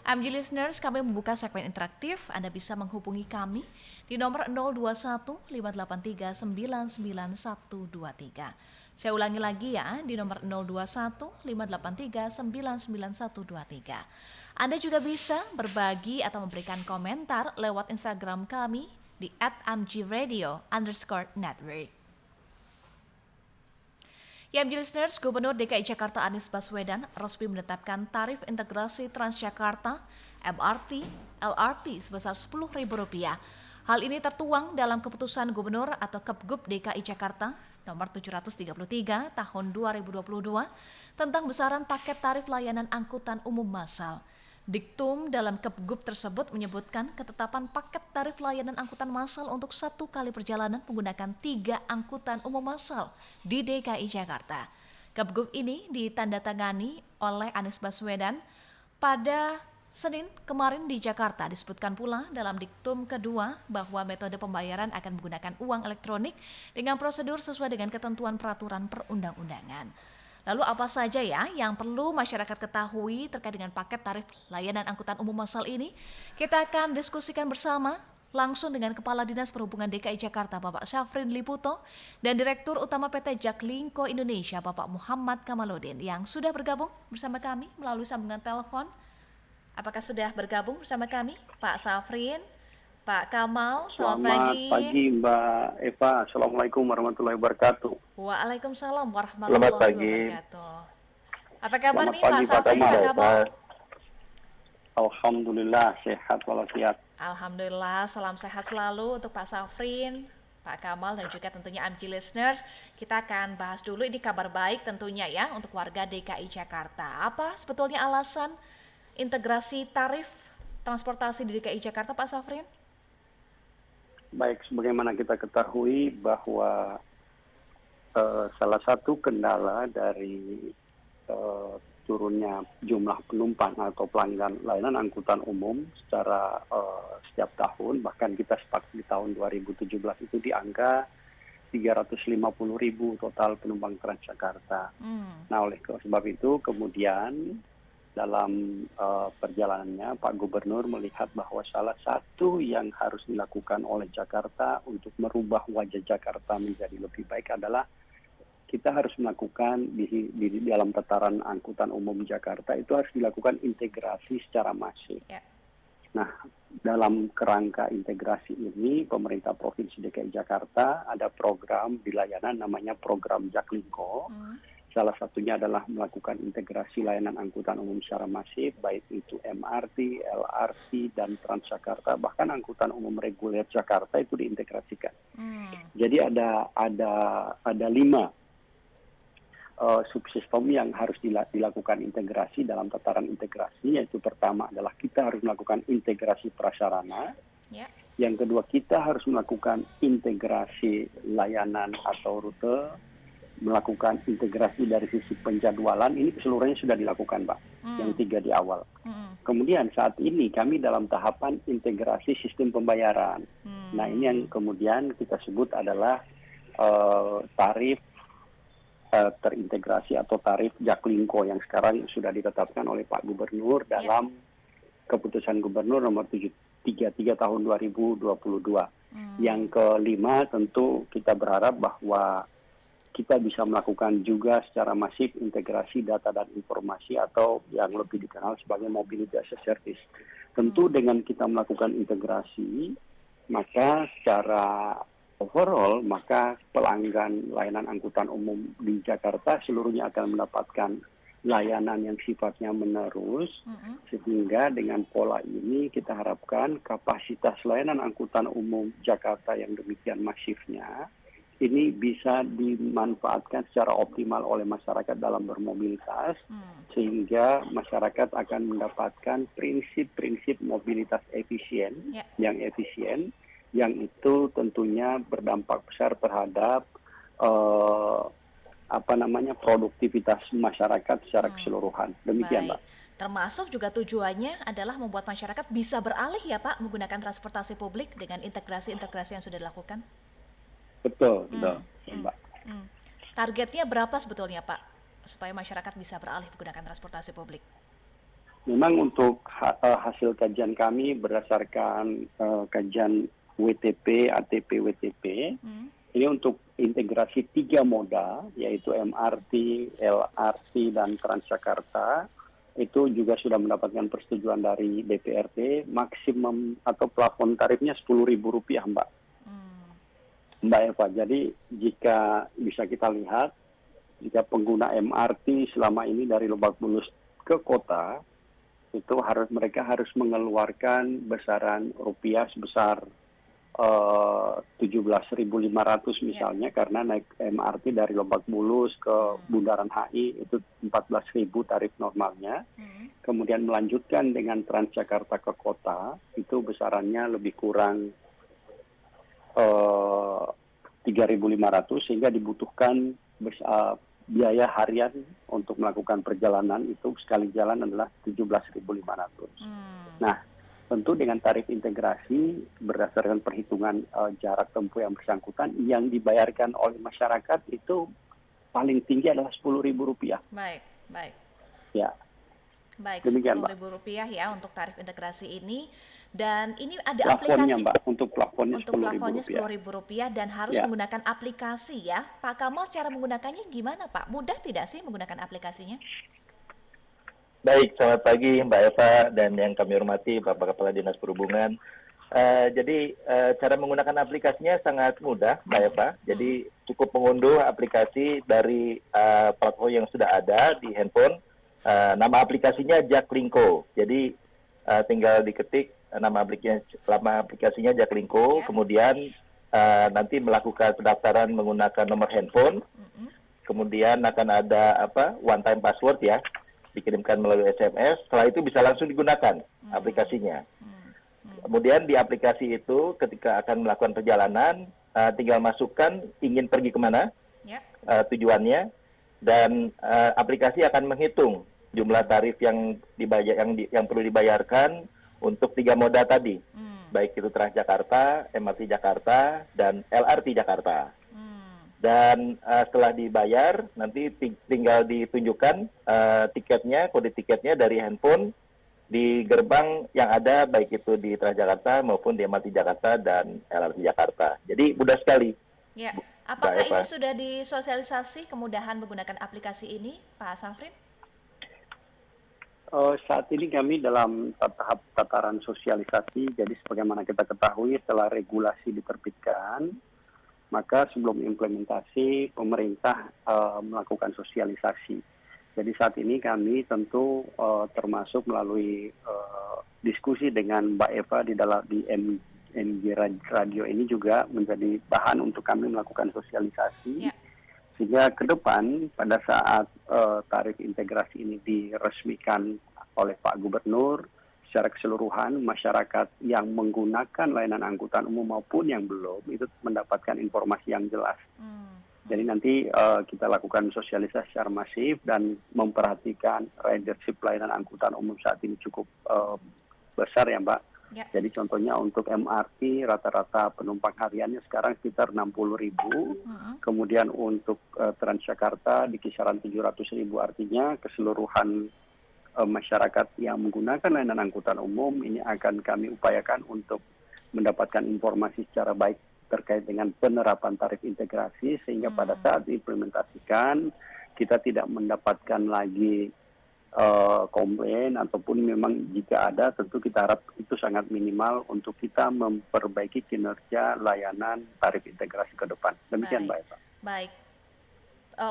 MG listeners, kami membuka segmen interaktif. Anda bisa menghubungi kami di nomor 021 583 99123. Saya ulangi lagi ya, di nomor 021 583 99123. Anda juga bisa berbagi atau memberikan komentar lewat Instagram kami di @mgradio_network. Ya, listeners, Gubernur DKI Jakarta Anies Baswedan resmi menetapkan tarif integrasi Transjakarta, MRT, LRT sebesar Rp10.000. Hal ini tertuang dalam keputusan Gubernur atau Kepgub DKI Jakarta nomor 733 tahun 2022 tentang besaran paket tarif layanan angkutan umum massal. Diktum dalam Kepgub tersebut menyebutkan ketetapan paket tarif layanan angkutan massal untuk 1 kali perjalanan menggunakan 3 angkutan umum massal di DKI Jakarta. Kepgub ini ditandatangani oleh Anies Baswedan pada Senin kemarin di Jakarta. Disebutkan pula dalam diktum kedua bahwa metode pembayaran akan menggunakan uang elektronik dengan prosedur sesuai dengan ketentuan peraturan perundang-undangan. Lalu apa saja ya yang perlu masyarakat ketahui terkait dengan paket tarif layanan angkutan umum massal ini? Kita akan diskusikan bersama langsung dengan Kepala Dinas Perhubungan DKI Jakarta Bapak Syafrin Liputo dan Direktur Utama PT Jaklingko Indonesia Bapak Muhammad Kamaludin yang sudah bergabung bersama kami melalui sambungan telepon. Apakah sudah bergabung bersama kami Pak Syafrin? Pak Kamal, selamat pagi. Selamat pagi Mbak Eva, Assalamualaikum warahmatullahi wabarakatuh. Waalaikumsalam warahmatullahi wabarakatuh. Apa kabar Selamat nih pagi, Pak Syafrin, Pak Kamal? Alhamdulillah sehat walafiat. Alhamdulillah, salam sehat selalu untuk Pak Syafrin, Pak Kamal dan juga tentunya MG listeners. Kita akan bahas dulu ini kabar baik tentunya ya untuk warga DKI Jakarta. Apa sebetulnya alasan integrasi tarif transportasi di DKI Jakarta Pak Syafrin? Baik, sebagaimana kita ketahui bahwa salah satu kendala dari turunnya jumlah penumpang atau pelanggan layanan angkutan umum secara setiap tahun, bahkan kita sepakat di tahun 2017 itu di angka 350.000 total penumpang Transjakarta. Nah, oleh sebab itu kemudian dalam perjalanannya Pak Gubernur melihat bahwa salah satu yang harus dilakukan oleh Jakarta untuk merubah wajah Jakarta menjadi lebih baik adalah kita harus melakukan di dalam tataran angkutan umum Jakarta itu harus dilakukan integrasi secara masif. Nah, dalam kerangka integrasi ini pemerintah Provinsi DKI Jakarta ada program di layanan namanya program Jaklingko. Salah satunya adalah melakukan integrasi layanan angkutan umum secara masif, baik itu MRT, LRT, dan Transjakarta, bahkan angkutan umum reguler Jakarta itu diintegrasikan. Jadi ada 5 subsistem yang harus dilakukan integrasi dalam tataran integrasi, yaitu pertama adalah kita harus melakukan integrasi prasarana. Yang kedua, kita harus melakukan integrasi layanan atau rute, melakukan integrasi dari sisi penjadwalan. Ini keseluruhannya sudah dilakukan, Pak. Yang 3 di awal. Kemudian saat ini kami dalam tahapan integrasi sistem pembayaran. Nah, ini yang kemudian kita sebut adalah tarif terintegrasi atau tarif Jaklingko yang sekarang sudah ditetapkan oleh Pak Gubernur dalam keputusan Gubernur nomor 733 tahun 2022. Yang kelima tentu kita berharap bahwa kita bisa melakukan juga secara masif integrasi data dan informasi atau yang lebih dikenal sebagai mobility as a service. Tentu dengan kita melakukan integrasi, maka secara overall, maka pelanggan layanan angkutan umum di Jakarta seluruhnya akan mendapatkan layanan yang sifatnya menerus, sehingga dengan pola ini kita harapkan kapasitas layanan angkutan umum Jakarta yang demikian masifnya ini bisa dimanfaatkan secara optimal oleh masyarakat dalam bermobilitas, sehingga masyarakat akan mendapatkan prinsip-prinsip mobilitas efisien, yang itu tentunya berdampak besar terhadap produktivitas masyarakat secara keseluruhan. Demikian, Mbak. Termasuk juga tujuannya adalah membuat masyarakat bisa beralih ya Pak menggunakan transportasi publik dengan integrasi-integrasi yang sudah dilakukan. Betul, Mbak. Targetnya berapa sebetulnya Pak supaya masyarakat bisa beralih menggunakan transportasi publik? Memang untuk hasil kajian kami berdasarkan kajian WTP, ATP, WTP, ini untuk integrasi 3 moda, yaitu MRT, LRT, dan Transjakarta, itu juga sudah mendapatkan persetujuan dari DPRD, maksimum atau plafon tarifnya Rp10.000, Mbak. Mbak Eva, jadi jika bisa kita lihat, jika pengguna MRT selama ini dari Lebak Bulus ke kota, itu mereka harus mengeluarkan besaran rupiah sebesar 17.500 misalnya, karena naik MRT dari Lebak Bulus ke Bundaran HI itu 14.000 tarif normalnya. Kemudian melanjutkan dengan Transjakarta ke kota, itu besarannya lebih kurang 3.500, sehingga dibutuhkan biaya harian untuk melakukan perjalanan itu sekali jalan adalah 17.500. Nah, tentu dengan tarif integrasi berdasarkan perhitungan jarak tempuh yang bersangkutan, yang dibayarkan oleh masyarakat itu paling tinggi adalah Rp10.000. Baik. Ya. Baik, Demikian, Rp10.000 ya untuk tarif integrasi ini. Dan ini ada plafonnya, aplikasi Mbak, untuk plafonnya Rp10.000 dan harus menggunakan aplikasi ya. Pak Kamal, cara menggunakannya gimana, Pak? Mudah tidak sih menggunakan aplikasinya? Baik, selamat pagi Mbak Eva dan yang kami hormati Bapak Kepala Dinas Perhubungan. Jadi cara menggunakan aplikasinya sangat mudah, Mbak Eva. Jadi cukup mengunduh aplikasi dari platform yang sudah ada di handphone. Nama aplikasinya Jaklingko. Jadi tinggal diketik nama aplikasinya Jaklingko, kemudian nanti melakukan pendaftaran menggunakan nomor handphone. Kemudian akan ada one time password ya, dikirimkan melalui SMS. Setelah itu bisa langsung digunakan aplikasinya. Kemudian di aplikasi itu ketika akan melakukan perjalanan, tinggal masukkan ingin pergi kemana, tujuannya, dan aplikasi akan menghitung jumlah tarif yang perlu dibayarkan untuk 3 moda tadi, baik itu Transjakarta, MRT Jakarta, dan LRT Jakarta. Dan setelah dibayar, nanti tinggal ditunjukkan tiketnya, kode tiketnya dari handphone di gerbang yang ada, baik itu di Transjakarta maupun di MRT Jakarta dan LRT Jakarta. Jadi mudah sekali. Ya, apakah ini sudah disosialisasi kemudahan menggunakan aplikasi ini, Pak Safrin? Saat ini kami dalam tahap tataran sosialisasi, jadi sebagaimana kita ketahui setelah regulasi diterbitkan, maka sebelum implementasi pemerintah melakukan sosialisasi. Jadi saat ini kami tentu termasuk melalui diskusi dengan Mbak Eva di MG Radio ini juga menjadi bahan untuk kami melakukan sosialisasi. Sehingga ke depan pada saat tarif integrasi ini diresmikan oleh Pak Gubernur, secara keseluruhan masyarakat yang menggunakan layanan angkutan umum maupun yang belum itu mendapatkan informasi yang jelas. Jadi nanti kita lakukan sosialisasi secara masif dan memperhatikan ridership layanan angkutan umum saat ini cukup besar ya, Mbak. Jadi contohnya untuk MRT rata-rata penumpang hariannya sekarang sekitar 60.000. Kemudian untuk Transjakarta di kisaran 700.000, artinya keseluruhan masyarakat yang menggunakan layanan angkutan umum ini akan kami upayakan untuk mendapatkan informasi secara baik terkait dengan penerapan tarif integrasi, sehingga pada saat diimplementasikan kita tidak mendapatkan lagi komplain, ataupun memang jika ada tentu kita harap itu sangat minimal untuk kita memperbaiki kinerja layanan tarif integrasi ke depan. Demikian, Mbak Eva. Baik.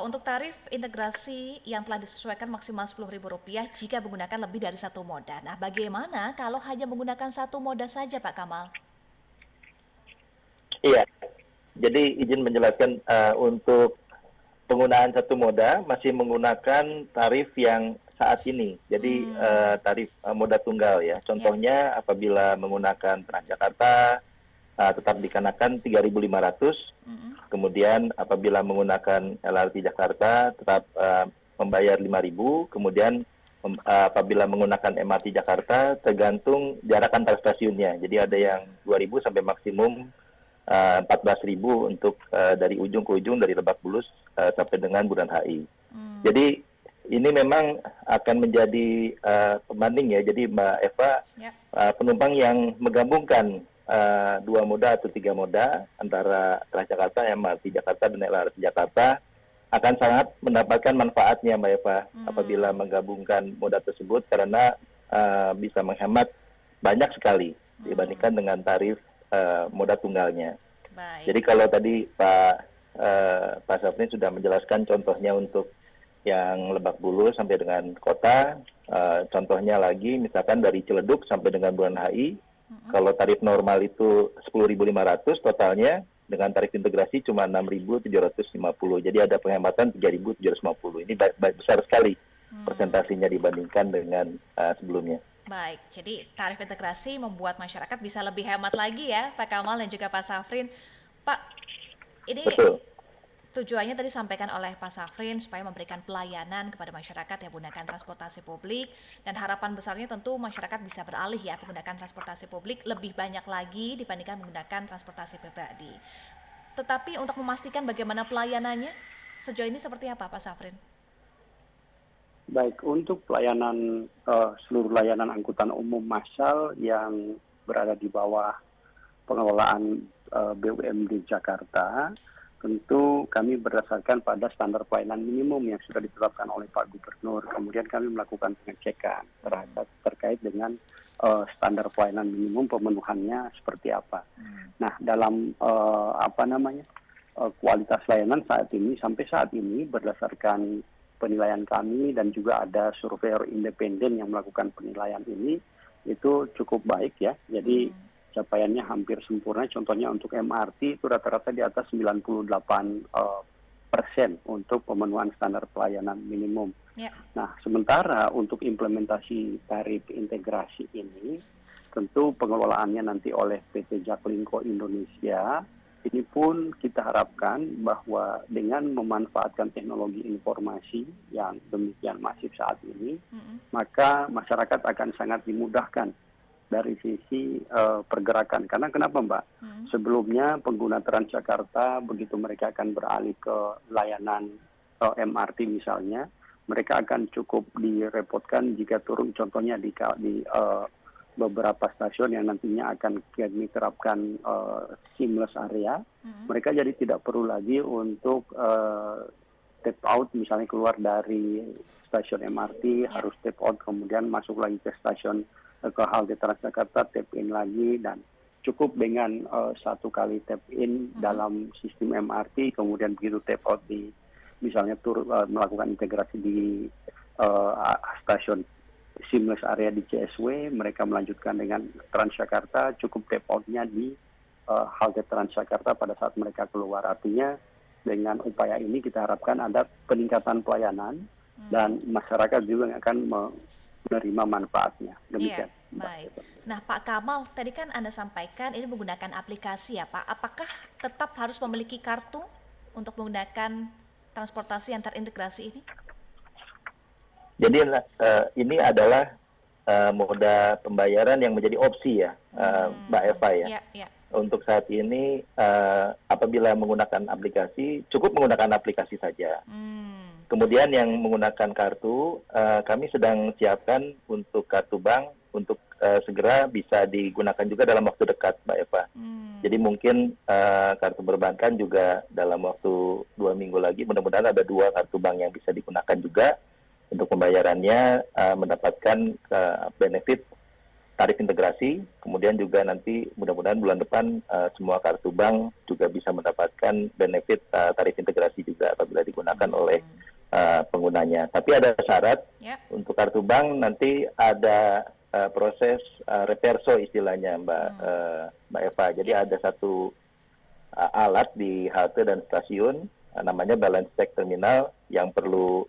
Untuk tarif integrasi yang telah disesuaikan maksimal Rp10.000 jika menggunakan lebih dari 1 moda. Nah, bagaimana kalau hanya menggunakan 1 moda saja, Pak Kamal? Iya, jadi izin menjelaskan untuk penggunaan 1 moda masih menggunakan tarif yang saat ini. Jadi tarif moda tunggal ya. Contohnya apabila menggunakan Transjakarta tetap dikenakan 3.500. Kemudian apabila menggunakan LRT Jakarta tetap membayar 5.000. Kemudian apabila menggunakan MRT Jakarta tergantung jarak antar stasiunnya. Jadi ada yang 2.000 sampai maksimum 14.000 untuk dari ujung ke ujung, dari Lebak Bulus sampai dengan Bundaran HI. Jadi ini memang akan menjadi pembanding ya. Jadi Mbak Eva, Ya. penumpang yang menggabungkan 2 moda atau 3 moda antara Transjakarta, MRT Jakarta dan LRT Jakarta akan sangat mendapatkan manfaatnya Mbak Eva apabila menggabungkan moda tersebut karena bisa menghemat banyak sekali dibandingkan dengan tarif moda tunggalnya. Baik. Jadi kalau tadi Pak Safrin sudah menjelaskan contohnya untuk yang Lebak Bulus sampai dengan kota, contohnya lagi misalkan dari Ciledug sampai dengan Bundaran HI, kalau tarif normal itu 10.500 totalnya, dengan tarif integrasi cuma 6.750. Jadi ada penghematan 3.750. Ini besar sekali persentasenya dibandingkan dengan sebelumnya. Baik, jadi tarif integrasi membuat masyarakat bisa lebih hemat lagi ya, Pak Kamal dan juga Pak Safrin. Pak, ini Betul. tujuannya tadi disampaikan oleh Pak Safrin supaya memberikan pelayanan kepada masyarakat yang menggunakan transportasi publik, dan harapan besarnya tentu masyarakat bisa beralih ya menggunakan transportasi publik lebih banyak lagi dibandingkan menggunakan transportasi pribadi. Tetapi untuk memastikan bagaimana pelayanannya, sejauh ini seperti apa Pak Safrin? Baik, untuk pelayanan seluruh layanan angkutan umum massal yang berada di bawah pengelolaan BUMD Jakarta, tentu kami berdasarkan pada standar pelayanan minimum yang sudah ditetapkan oleh Pak Gubernur. Kemudian kami melakukan pengecekan terkait dengan standar pelayanan minimum pemenuhannya seperti apa. Nah, dalam kualitas layanan sampai saat ini berdasarkan penilaian kami dan juga ada surveyor independen yang melakukan penilaian ini, itu cukup baik ya. Jadi capaiannya hampir sempurna. Contohnya untuk MRT itu rata-rata di atas 98% untuk pemenuhan standar pelayanan minimum. Ya. Nah, sementara untuk implementasi tarif integrasi ini, tentu pengelolaannya nanti oleh PT Jaklingko Indonesia. Ini pun kita harapkan bahwa dengan memanfaatkan teknologi informasi yang demikian masif saat ini, maka masyarakat akan sangat dimudahkan dari sisi pergerakan. Karena kenapa Mbak? Sebelumnya pengguna Transjakarta begitu mereka akan beralih ke layanan MRT misalnya, mereka akan cukup direpotkan jika turun contohnya di beberapa stasiun yang nantinya akan kami terapkan seamless area, mereka jadi tidak perlu lagi untuk tap out, misalnya keluar dari stasiun MRT, harus tap out, kemudian masuk lagi ke stasiun, ke halte Transjakarta, tap in lagi, dan cukup dengan satu kali tap in dalam sistem MRT, kemudian begitu tap out di misalnya melakukan integrasi di stasiun seamless area di CSW, mereka melanjutkan dengan Transjakarta, cukup tap out-nya di halte Transjakarta pada saat mereka keluar. Artinya dengan upaya ini kita harapkan ada peningkatan pelayanan dan masyarakat juga akan menerima manfaatnya. Demikian. Iya, baik. Nah Pak Kamal, tadi kan Anda sampaikan ini menggunakan aplikasi ya Pak. Apakah tetap harus memiliki kartu untuk menggunakan transportasi yang terintegrasi ini? Jadi ini adalah moda pembayaran yang menjadi opsi ya, Mbak Eva ya. Ya. Untuk saat ini apabila menggunakan aplikasi, cukup menggunakan aplikasi saja. Kemudian yang menggunakan kartu, kami sedang siapkan untuk kartu bank untuk segera bisa digunakan juga dalam waktu dekat, Mbak Eva. Jadi mungkin kartu perbankan juga dalam waktu 2 minggu lagi, mudah-mudahan ada 2 kartu bank yang bisa digunakan juga untuk pembayarannya, mendapatkan benefit tarif integrasi. Kemudian juga nanti mudah-mudahan bulan depan semua kartu bank juga bisa mendapatkan benefit tarif integrasi juga apabila digunakan oleh penggunanya. Tapi ada syarat untuk kartu bank, nanti ada proses reverso istilahnya Mbak Eva. Jadi ada satu alat di halte dan stasiun, namanya balance check terminal, yang perlu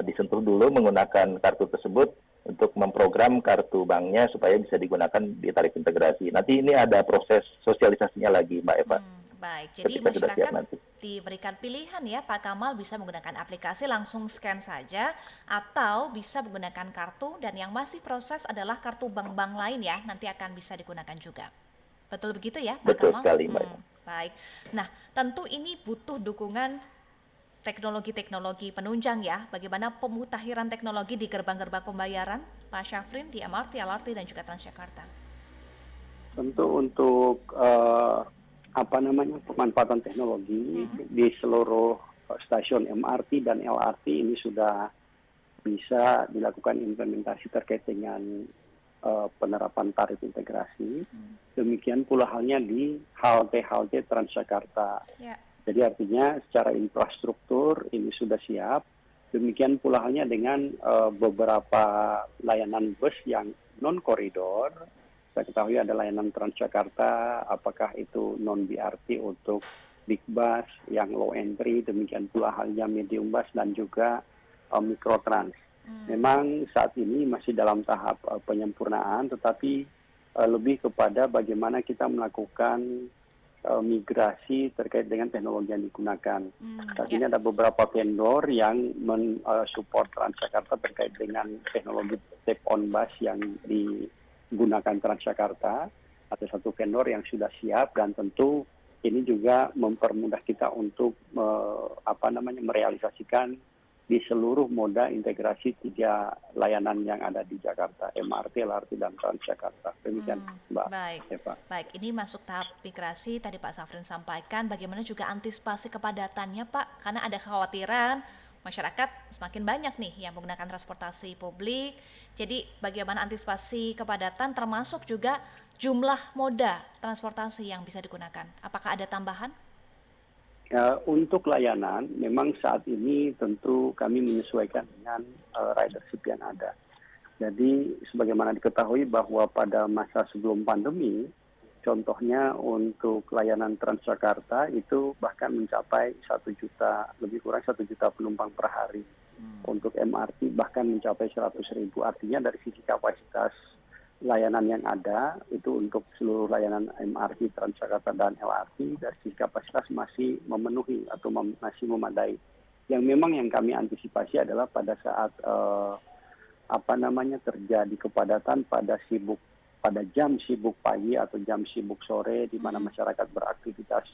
disentuh dulu menggunakan kartu tersebut untuk memprogram kartu banknya supaya bisa digunakan di tarif integrasi. Nanti ini ada proses sosialisasinya lagi, Mbak Eva. Baik, jadi masyarakat diberikan pilihan ya, Pak Kamal bisa menggunakan aplikasi langsung scan saja, atau bisa menggunakan kartu, dan yang masih proses adalah kartu bank-bank lain ya, nanti akan bisa digunakan juga. Betul begitu ya, Pak Betul Kamal? Sekali, Mbak. Baik, nah tentu ini butuh dukungan teknologi-teknologi penunjang ya, bagaimana pemutakhiran teknologi di gerbang-gerbang pembayaran, Pak Syafrin, di MRT, LRT, dan juga Transjakarta? Tentu untuk pemanfaatan teknologi di seluruh stasiun MRT dan LRT ini sudah bisa dilakukan implementasi terkait dengan penerapan tarif integrasi. Demikian pula halnya di halte-halte Transjakarta. Ya. Jadi artinya secara infrastruktur ini sudah siap. Demikian pula halnya dengan beberapa layanan bus yang non-koridor. Saya ketahui ada layanan Transjakarta, apakah itu non-BRT untuk big bus yang low entry, demikian pula halnya medium bus dan juga mikrotrans. Memang saat ini masih dalam tahap penyempurnaan, tetapi lebih kepada bagaimana kita melakukan migrasi terkait dengan teknologi yang digunakan. Saat ini ada beberapa vendor yang mensupport Transjakarta terkait dengan teknologi tap-on bus yang digunakan Transjakarta. Ada satu vendor yang sudah siap dan tentu ini juga mempermudah kita untuk merealisasikan di seluruh moda integrasi 3 layanan yang ada di Jakarta, MRT, LRT, dan Transjakarta. Demikian, Mbak Eva. Baik, ini masuk tahap migrasi, tadi Pak Syafrin sampaikan, bagaimana juga antisipasi kepadatannya Pak, karena ada kekhawatiran masyarakat semakin banyak nih yang menggunakan transportasi publik, jadi bagaimana antisipasi kepadatan termasuk juga jumlah moda transportasi yang bisa digunakan, apakah ada tambahan? Untuk layanan, memang saat ini tentu kami menyesuaikan dengan ridership yang ada. Jadi, sebagaimana diketahui bahwa pada masa sebelum pandemi, contohnya untuk layanan Transjakarta itu bahkan mencapai 1 juta, lebih kurang 1 juta penumpang per hari. Untuk MRT bahkan mencapai 100.000. Artinya dari sisi kapasitas layanan yang ada itu untuk seluruh layanan MRT, Transjakarta, dan LRT dari sisi kapasitas masih memenuhi atau masih memadai. Yang memang yang kami antisipasi adalah pada saat terjadi kepadatan pada jam sibuk pagi atau jam sibuk sore di mana masyarakat beraktivitas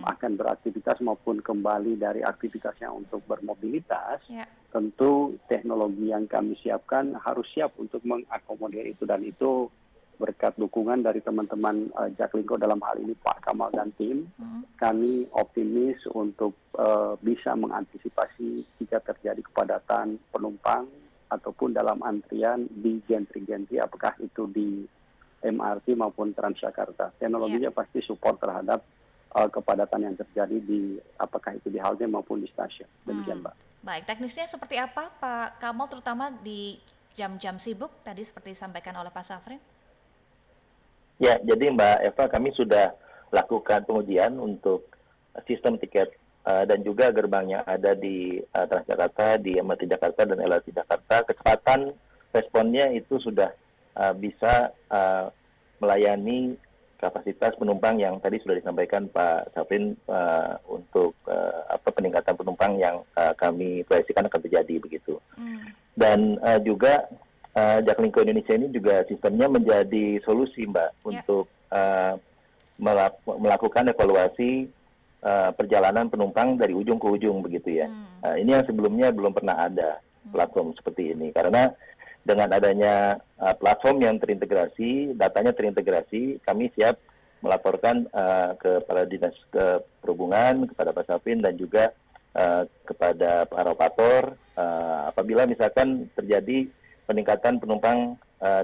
akan beraktivitas maupun kembali dari aktivitasnya untuk bermobilitas. Tentu teknologi yang kami siapkan harus siap untuk mengakomodir itu, dan itu berkat dukungan dari teman-teman Jaklingko dalam hal ini Pak Kamal dan tim. Kami optimis untuk bisa mengantisipasi jika terjadi kepadatan penumpang ataupun dalam antrian di gantri-gantri, apakah itu di MRT maupun Transjakarta. Teknologinya pasti support terhadap kepadatan yang terjadi di apakah itu di halte maupun di stasiun. Demikian, Mbak. Baik, teknisnya seperti apa Pak Kamal, terutama di jam-jam sibuk tadi seperti disampaikan oleh Pak Syafrin? Ya, jadi Mbak Eva, kami sudah lakukan pengujian untuk sistem tiket dan juga gerbang yang ada di Transjakarta, di MRT Jakarta dan LRT Jakarta. Kecepatan responnya itu sudah bisa melayani kapasitas penumpang yang tadi sudah disampaikan Pak Syafrin untuk peningkatan penumpang yang kami proyeksikan akan terjadi begitu. Dan juga Jaklingko Indonesia ini juga sistemnya menjadi solusi Mbak untuk melakukan evaluasi perjalanan penumpang dari ujung ke ujung begitu ya. Ini yang sebelumnya belum pernah ada platform seperti ini, karena dengan adanya platform yang terintegrasi, datanya terintegrasi, kami siap melaporkan kepada Dinas Perhubungan, kepada Pak Syafrin, dan juga kepada para operator apabila misalkan terjadi peningkatan penumpang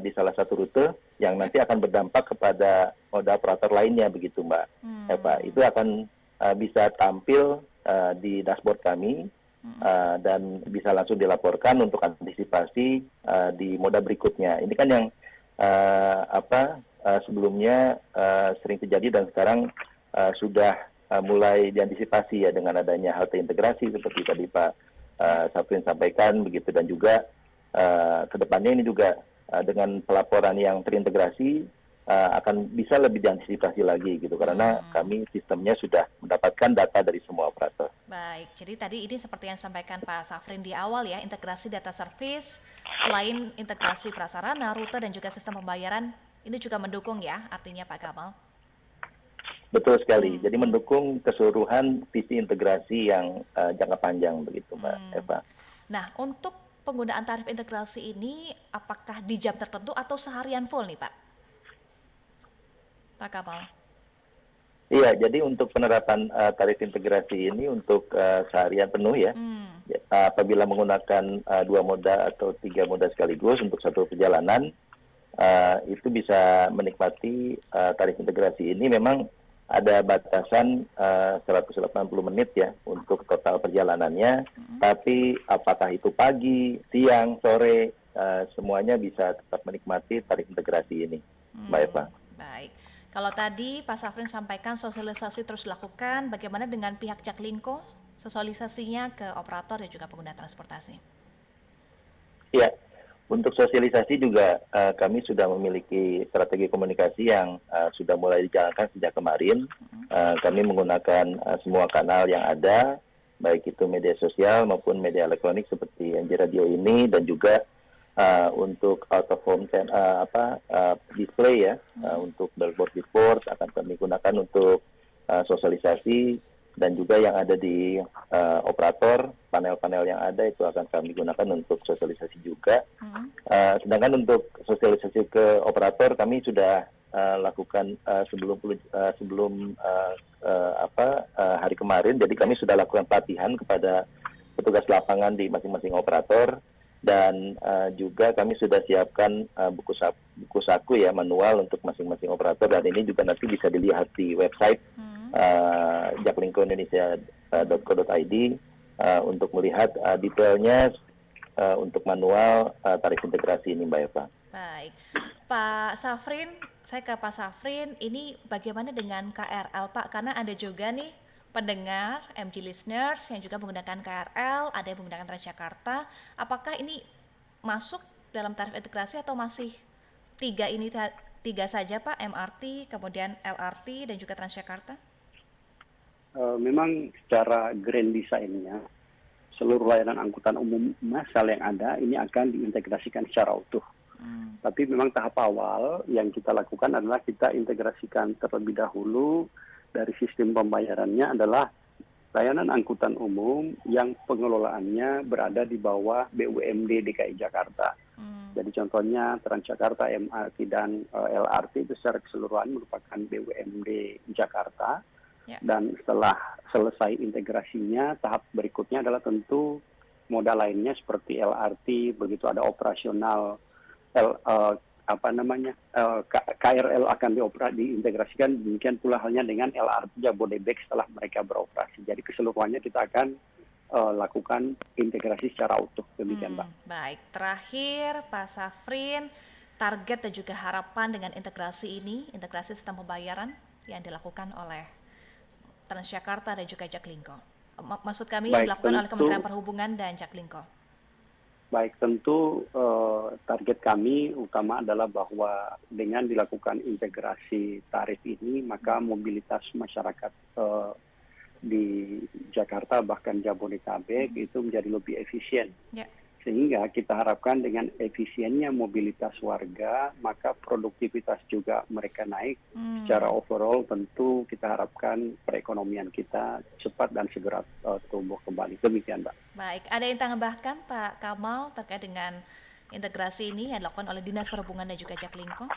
di salah satu rute yang nanti akan berdampak kepada moda operator lainnya begitu Mbak Eva. Itu akan bisa tampil di dashboard kami. Dan bisa langsung dilaporkan untuk antisipasi di moda berikutnya. Ini kan yang sebelumnya sering terjadi dan sekarang sudah mulai diantisipasi ya dengan adanya halte integrasi seperti tadi Pak Syafrin sampaikan begitu, dan juga kedepannya ini juga dengan pelaporan yang terintegrasi akan bisa lebih diantisipasi lagi gitu, karena kami sistemnya sudah mendapatkan data dari semua operator. Baik, jadi tadi ini seperti yang disampaikan Pak Syafrin di awal ya, integrasi data service, selain integrasi prasarana, rute dan juga sistem pembayaran, ini juga mendukung ya, artinya Pak Kamal? Betul sekali. Jadi mendukung keseluruhan visi integrasi yang jangka panjang begitu, Mbak Eva. Nah, untuk penggunaan tarif integrasi ini apakah di jam tertentu atau seharian full nih, Pak? Pak Kamal. Iya, jadi untuk penerapan tarif integrasi ini untuk seharian penuh ya. Ya, apabila menggunakan 2 moda atau 3 moda sekaligus untuk satu perjalanan, itu bisa menikmati tarif integrasi ini. Memang ada batasan 180 menit ya untuk total perjalanannya, tapi apakah itu pagi, siang, sore, semuanya bisa tetap menikmati tarif integrasi ini, Mbak Eva. Baik. Kalau tadi Pak Safrin sampaikan sosialisasi terus dilakukan, bagaimana dengan pihak Jaklingko sosialisasinya ke operator dan juga pengguna transportasi? Ya, untuk sosialisasi juga kami sudah memiliki strategi komunikasi yang sudah mulai dijalankan sejak kemarin. Kami menggunakan semua kanal yang ada, baik itu media sosial maupun media elektronik seperti NJ Radio ini, dan juga untuk out of home display ya, untuk billboard akan kami gunakan untuk sosialisasi, dan juga yang ada di operator, panel-panel yang ada itu akan kami gunakan untuk sosialisasi juga. Sedangkan untuk sosialisasi ke operator kami sudah lakukan sebelum hari kemarin. Jadi kami sudah lakukan pelatihan kepada petugas lapangan di masing-masing operator, dan juga kami sudah siapkan buku saku ya, manual untuk masing-masing operator, dan ini juga nanti bisa dilihat di website jaklingkoindonesia.co.id untuk melihat detailnya untuk manual tarif integrasi ini, Mbak Eva. Baik, Pak Safrin, saya ke Pak Safrin, ini bagaimana dengan KRL Pak? Karena ada juga nih pendengar, MG listeners yang juga menggunakan KRL, ada yang menggunakan Transjakarta. Apakah ini masuk dalam tarif integrasi atau masih tiga saja Pak, MRT, kemudian LRT dan juga Transjakarta? Memang secara grand design-nya, seluruh layanan angkutan umum massal yang ada ini akan diintegrasikan secara utuh. Tapi memang tahap awal yang kita lakukan adalah kita integrasikan terlebih dahulu dari sistem pembayarannya adalah layanan angkutan umum yang pengelolaannya berada di bawah BUMD DKI Jakarta. Jadi contohnya Transjakarta, MRT, dan LRT itu secara keseluruhan merupakan BUMD Jakarta. Dan setelah selesai integrasinya, tahap berikutnya adalah tentu moda lainnya seperti LRT, begitu ada operasional KRL akan diintegrasikan, demikian pula halnya dengan LRT Jabodebek setelah mereka beroperasi. Jadi keseluruhannya kita akan lakukan integrasi secara utuh, demikian Mbak. Baik, terakhir Pak Safrin, target dan juga harapan dengan integrasi ini, integrasi sistem pembayaran yang dilakukan oleh Transjakarta dan juga Jaklingko. Maksud kami yang dilakukan oleh Kementerian Perhubungan dan Jaklingko. Baik, tentu target kami utama adalah bahwa dengan dilakukan integrasi tarif ini, maka mobilitas masyarakat di Jakarta bahkan Jabodetabek itu menjadi lebih efisien. Sehingga kita harapkan dengan efisiennya mobilitas warga, maka produktivitas juga mereka naik. Secara overall tentu kita harapkan perekonomian kita cepat dan segera tumbuh kembali. Demikian, Mbak. Baik, ada yang tambahkan Pak Kamal terkait dengan integrasi ini yang dilakukan oleh Dinas Perhubungan dan juga Jaklingko?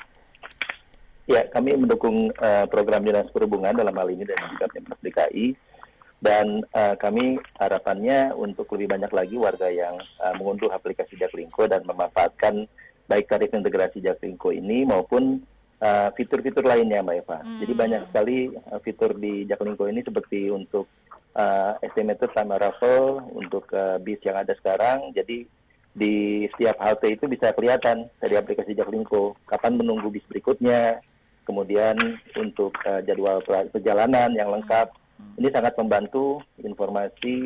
Ya, kami mendukung program Dinas Perhubungan dalam hal ini dan juga Pemprov DKI. Dan kami harapannya untuk lebih banyak lagi warga yang mengunduh aplikasi Jaklingko dan memanfaatkan baik tarif integrasi Jaklingko ini maupun fitur-fitur lainnya, Mbak Eva. Jadi banyak sekali fitur di Jaklingko ini seperti untuk estimated time arrival untuk bis yang ada sekarang. Jadi di setiap halte itu bisa kelihatan dari aplikasi Jaklingko kapan menunggu bis berikutnya, kemudian untuk jadwal perjalanan yang lengkap. Ini sangat membantu informasi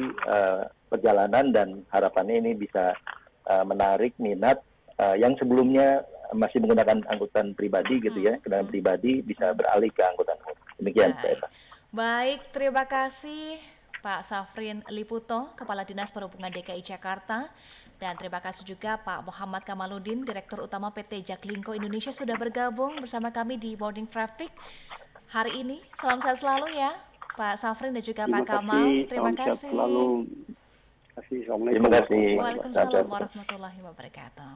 perjalanan dan harapannya ini bisa menarik minat yang sebelumnya masih menggunakan angkutan pribadi gitu ya, kendaraan pribadi bisa beralih ke angkutan umum. Demikian, Pak Eva. Baik, terima kasih Pak Safrin Liputo, Kepala Dinas Perhubungan DKI Jakarta. Dan terima kasih juga Pak Muhammad Kamaludin, Direktur Utama PT Jaklingko Indonesia sudah bergabung bersama kami di Boarding Traffic. hari ini. Salam sehat selalu ya, Pak Safrin dan juga Pak Terima Kamal. kasih, Terima salam sehat kasih. selalu. Terima kasih. Assalamualaikum Terima kasih. warahmatullahi wabarakatuh. Waalaikumsalam warahmatullahi wabarakatuh.